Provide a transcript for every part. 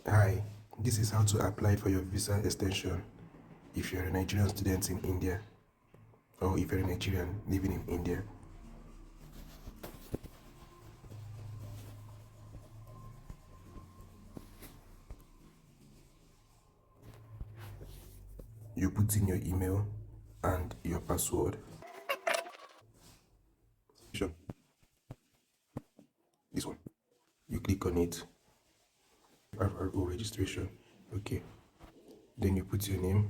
Hi, this is how to apply for your visa extension if you're a Nigerian student in India or if you're a Nigerian living in India. You put in your email and your password. Sure, this one. You click on it. Efrro registration. Okay. Then you put your name,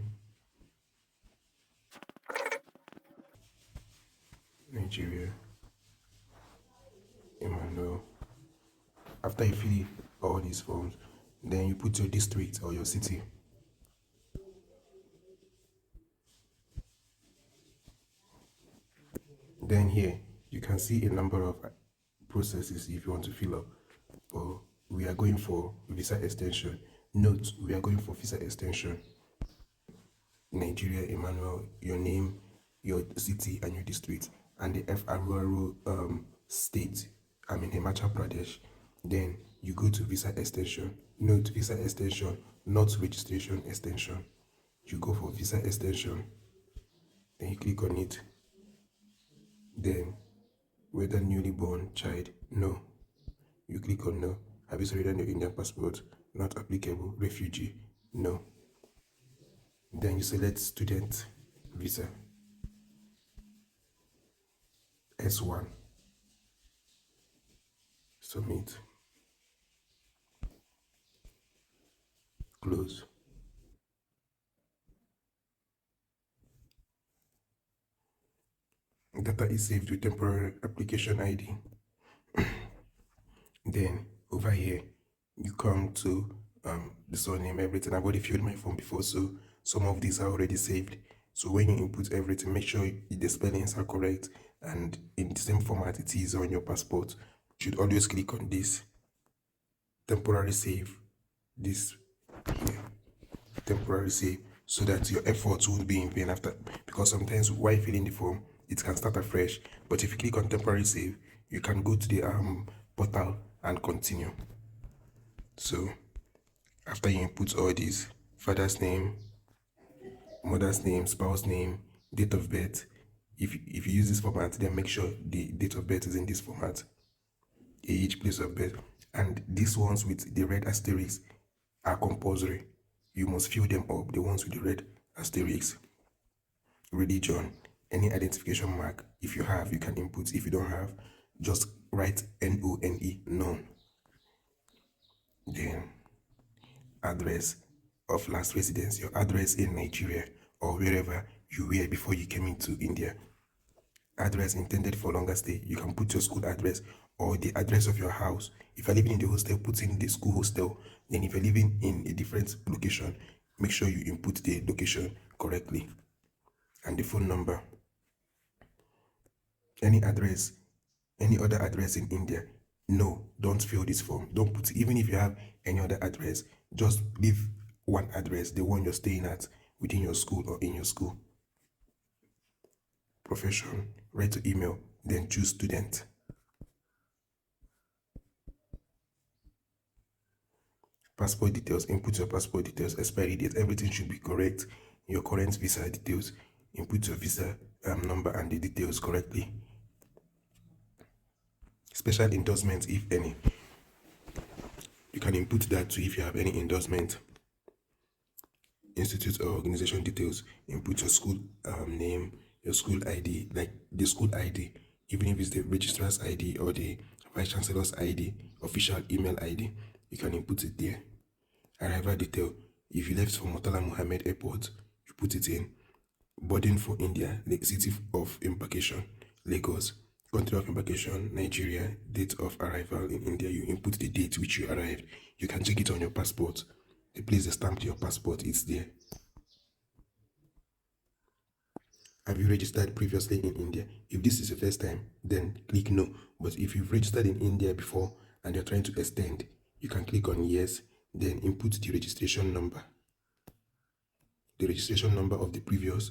Nigeria, Emmanuel. After you fill all these forms, then you put your district or your city. Then here, you can see a number of processes if you want to fill up. But we are going for visa extension. Note, we are going for visa extension. Nigeria, Emmanuel, your name, your city, and your district, and the Efrro state. I'm in Himachal Pradesh. Then you go to visa extension. Note, visa extension, not registration extension. You go for visa extension. Then you click on it. Then whether newly born child, no. You click on no. Have you surrendered your Indian passport? Not applicable. Refugee, no. Then you select student visa. S1. Submit. Close. Data is saved with temporary application ID. Then over here, you come to the surname, everything. I've already filled my form before, so some of these are already saved. So when you input everything, make sure the spellings are correct and in the same format it is on your passport. You should always click on this temporary save, this here, temporary save, so that your efforts won't be in vain after, because sometimes while filling the form it can start afresh. But if you click on temporary save, you can go to the portal and continue. So after you input all these, father's name, mother's name, spouse name, date of birth, if you use this format, then make sure the date of birth is in this format, age, place of birth, and these ones with the red asterisks are compulsory. You must fill them up, the ones with the red asterisks. Religion, any identification mark, if you have, you can input. If you don't have, just write NONE, none. Then address of last residence, your address in Nigeria or wherever you were before you came into India. Address intended for longer stay, you can put your school address or the address of your house. If you're living in the hostel, put in the school hostel. Then if you're living in a different location, make sure you input the location correctly. And the phone number. Any address, any other address in India, no, don't fill this form. Don't put, even if you have any other address, just leave one address, the one you're staying at within your school or in your school. Profession, write to email, then choose student. Passport details, input your passport details, expiry date, everything should be correct. Your current visa details, input your visa number and the details correctly. Special endorsement, if any, you can input that too if you have any endorsement. Institute or organization details, input your school name, your school ID, like the school ID, even if it's the registrar's ID or the vice chancellor's ID, official email ID, you can input it there. Arrival detail, if you left from Murtala Muhammed Airport, you put it in. Boarding for India, the city of embarkation, Lagos. Country of embarkation, Nigeria. Date of arrival in India, you input the date which you arrived. You can check it on your passport. The place they stamped your passport, it's there. Have you registered previously in India? If this is your first time, then click no. But if you've registered in India before and you're trying to extend, you can click on yes, then input the registration number. The registration number of the previous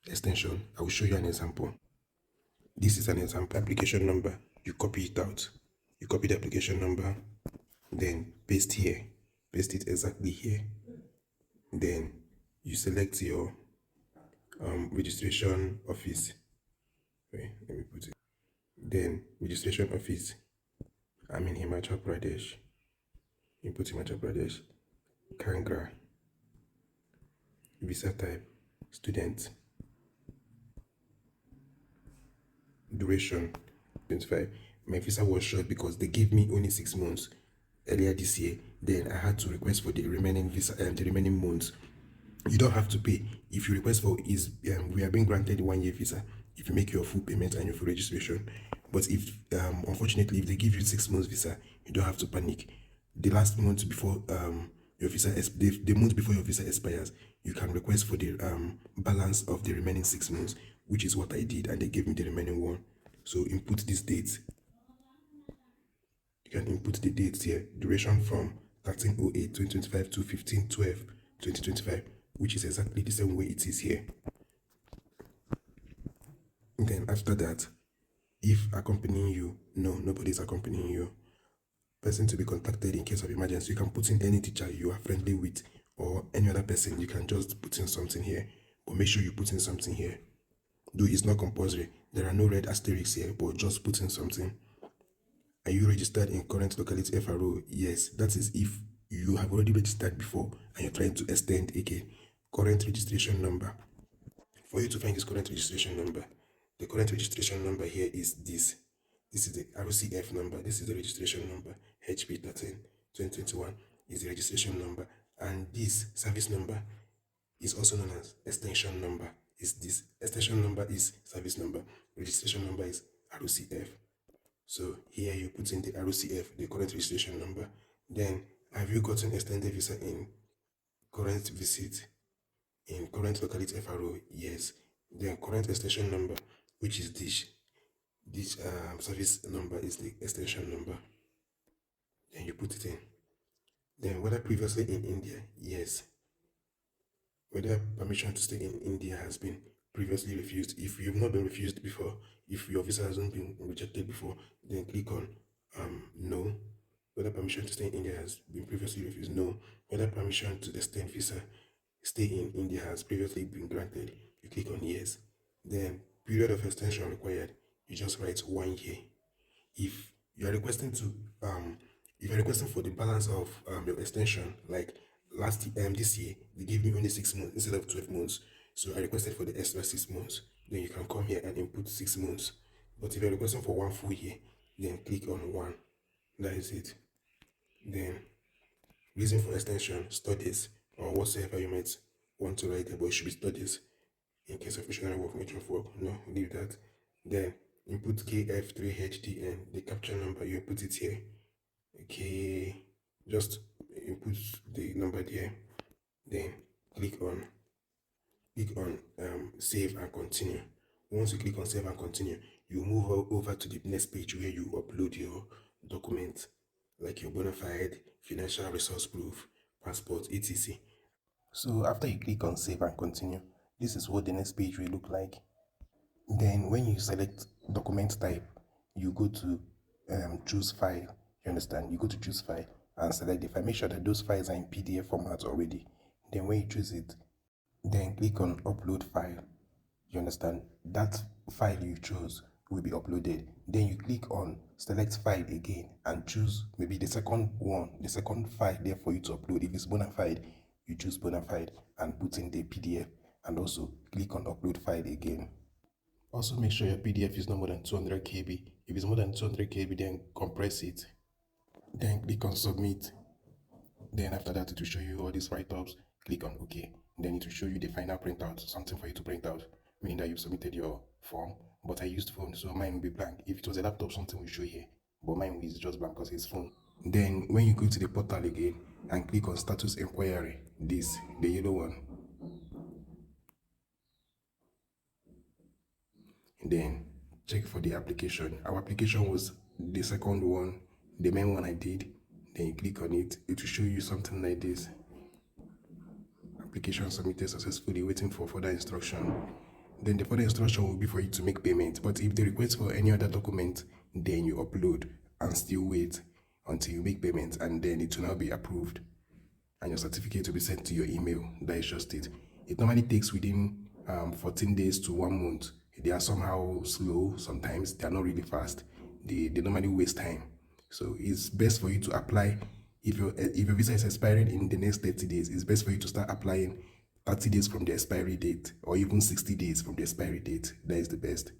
extension. I will show you an example. This is an example application number. You copy it out. You copy the application number, then paste here. paste it exactly here. Then you select your registration office. Wait, let me put it. Then registration office. I'm in Himachal Pradesh. You put Himachal Pradesh. Kangra. Visa type. Student. Duration 25. My visa was short because they gave me only 6 months earlier this year. Then I had to request for the remaining visa and the remaining months. You don't have to pay. If you request for is we are being granted 1 year visa if you make your full payment and your full registration. But if unfortunately if they give you 6 months visa, you don't have to panic. The last month before your the month before your visa expires, you can request for the balance of the remaining 6 months, which is what I did, and they gave me the remaining one. So input these dates. You can input the dates here. Duration from 13/08 2025 to 15/12 2025, which is exactly the same way it is here. And then after that, if accompanying you, no, nobody is accompanying you. Person to be contacted in case of emergency, you can put in any teacher you are friendly with or any other person. You can just put in something here, but make sure you put in something here. Though it's not compulsory, there are no red asterisks here, but just put in something. Are you registered in current locality Efrro? Yes, that is if you have already registered before and you're trying to extend again. Current registration number. For you to find this current registration number, the current registration number here is this. This is the RCF number. This is the registration number. HP13 2021 is the registration number. And this service number is also known as extension number. Is this extension number is service number. Registration number is RCF. So here you put in the RCF, the current registration number. Then have you gotten extended visa in current visit in current locality Efrro? Yes. Then current extension number, which is this service number is the extension number. Then you put it in. Then whether previously in India? Yes. Whether permission to stay in India has been previously refused. If you've not been refused before, if your visa hasn't been rejected before, then click on no. Whether permission to stay in India has been previously refused? No. Whether permission to extend visa stay in India has previously been granted? You click on yes. Then period of extension required, you just write 1 year. If you are requesting to if you're requesting for the balance of your extension, like this year they gave me only 6 months instead of 12 months, so I requested for the extra 6 months. Then you can come here and input 6 months. But if you're requesting for 1 full year, then click on one. That is it. Then reason for extension, studies, or whatsoever you might want to write, but it should be studies. In case of missionary work, nature of work, no, leave that. Then input KF3HDN, the capture number, you put it here. Okay, just input the number there. Then click on save and continue. Once you click on save and continue, you move over to the next page where you upload your documents like your bona fide, financial resource proof, passport, etc. So after you click on save and continue, this is what the next page will look like. Then when you select document type, you go to choose file. You understand? You go to choose file and select the file. Make sure that those files are in PDF format already. Then when you choose it, then click on upload file. You understand? That file you chose will be uploaded. Then you click on select file again and choose maybe the second one, the second file there for you to upload. If it's bona fide, you choose bona fide and put in the PDF, and also click on upload file again. Also make sure your PDF is no more than 200 KB. If it's more than 200 KB, then compress it. Then click on submit. Then after that, it will show you all these write-ups. Click on OK. Then it will show you the final printout, something for you to print out, meaning that you've submitted your form. But I used phone, so mine will be blank. If it was a laptop, something will show here. But mine is just blank because it's phone. Then when you go to the portal again and click on status inquiry, this, the yellow one. Then check for the application. Our application was the second one, the main one I did. Then you click on it, it will show you something like this. Application submitted successfully, waiting for further instruction. Then the further instruction will be for you to make payment. But if they request for any other document, then you upload and still wait until you make payment, and then it will now be approved. and your certificate will be sent to your email. That is just it. It normally takes within 14 days to 1 month. They are somehow slow. Sometimes they are not really fast. They normally waste time. So it's best for you to apply. If your visa is expiring in the next 30 days, it's best for you to start applying 30 days from the expiry date, or even 60 days from the expiry date. That is the best.